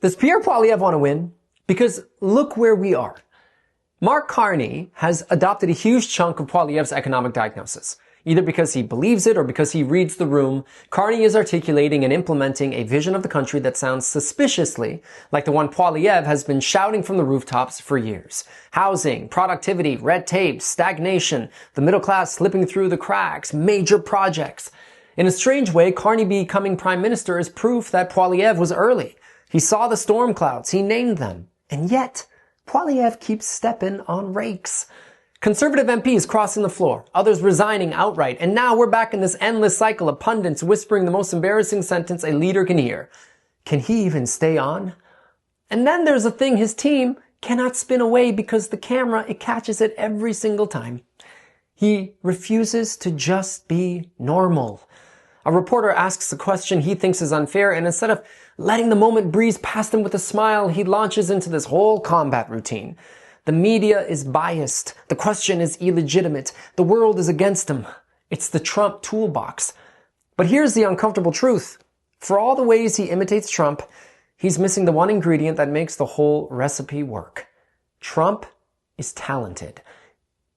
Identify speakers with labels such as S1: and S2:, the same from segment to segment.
S1: Does Pierre Poilievre want to win? Because look where we are. Mark Carney has adopted a huge chunk of Poilievre's economic diagnosis. Either because he believes it or because he reads the room, Carney is articulating and implementing a vision of the country that sounds suspiciously like the one Poilievre has been shouting from the rooftops for years. Housing, productivity, red tape, stagnation, the middle class slipping through the cracks, major projects. In a strange way, Carney becoming prime minister is proof that Poilievre was early. He saw the storm clouds, he named them. And yet, Poilievre keeps stepping on rakes. Conservative MPs crossing the floor, others resigning outright, and now we're back in this endless cycle of pundits whispering the most embarrassing sentence a leader can hear. Can he even stay on? And then there's a thing his team cannot spin away because the camera, it catches it every single time. He refuses to just be normal. A reporter asks a question he thinks is unfair, and instead of letting the moment breeze past him with a smile, he launches into this whole combat routine. The media is biased. The question is illegitimate. The world is against him. It's the Trump toolbox. But here's the uncomfortable truth. For all the ways he imitates Trump, he's missing the one ingredient that makes the whole recipe work. Trump is talented.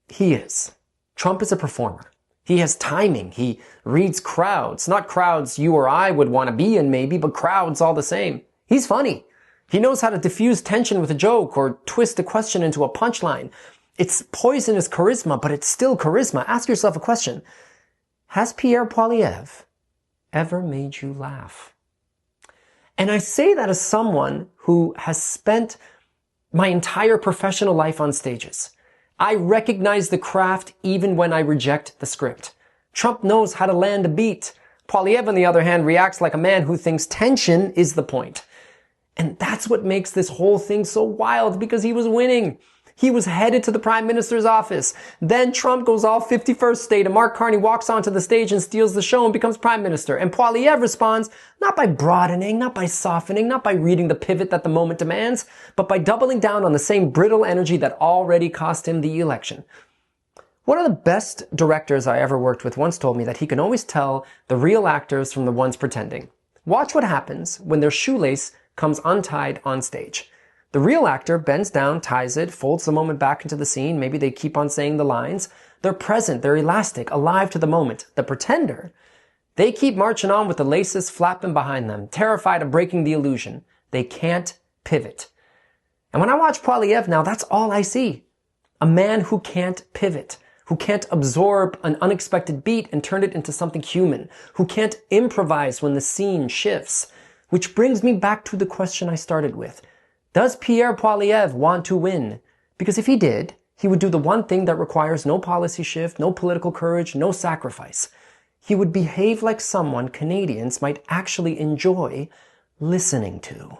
S1: He is. Trump is a performer. He has timing. He reads crowds. Not crowds you or I would want to be in maybe, but crowds all the same. He's funny. He knows how to diffuse tension with a joke or twist a question into a punchline. It's poisonous charisma, but it's still charisma. Ask yourself a question. Has Pierre Poilievre ever made you laugh? And I say that as someone who has spent my entire professional life on stages. I recognize the craft even when I reject the script. Trump knows how to land a beat. Poilievre, on the other hand, reacts like a man who thinks tension is the point. And that's what makes this whole thing so wild, because he was winning. He was headed to the prime minister's office. Then Trump goes all 51st state and Mark Carney walks onto the stage and steals the show and becomes prime minister. And Poilievre responds not by broadening, not by softening, not by reading the pivot that the moment demands, but by doubling down on the same brittle energy that already cost him the election. One of the best directors I ever worked with once told me that he can always tell the real actors from the ones pretending. Watch what happens when their shoelace comes untied on stage. The real actor bends down, ties it, folds the moment back into the scene. Maybe they keep on saying the lines. They're present, they're elastic, alive to the moment. The pretender, they keep marching on with the laces flapping behind them, terrified of breaking the illusion. They can't pivot. And when I watch Poilievre now, that's all I see. A man who can't pivot, who can't absorb an unexpected beat and turn it into something human, who can't improvise when the scene shifts. Which brings me back to the question I started with. Does Pierre Poilievre want to win? Because if he did, he would do the one thing that requires no policy shift, no political courage, no sacrifice. He would behave like someone Canadians might actually enjoy listening to.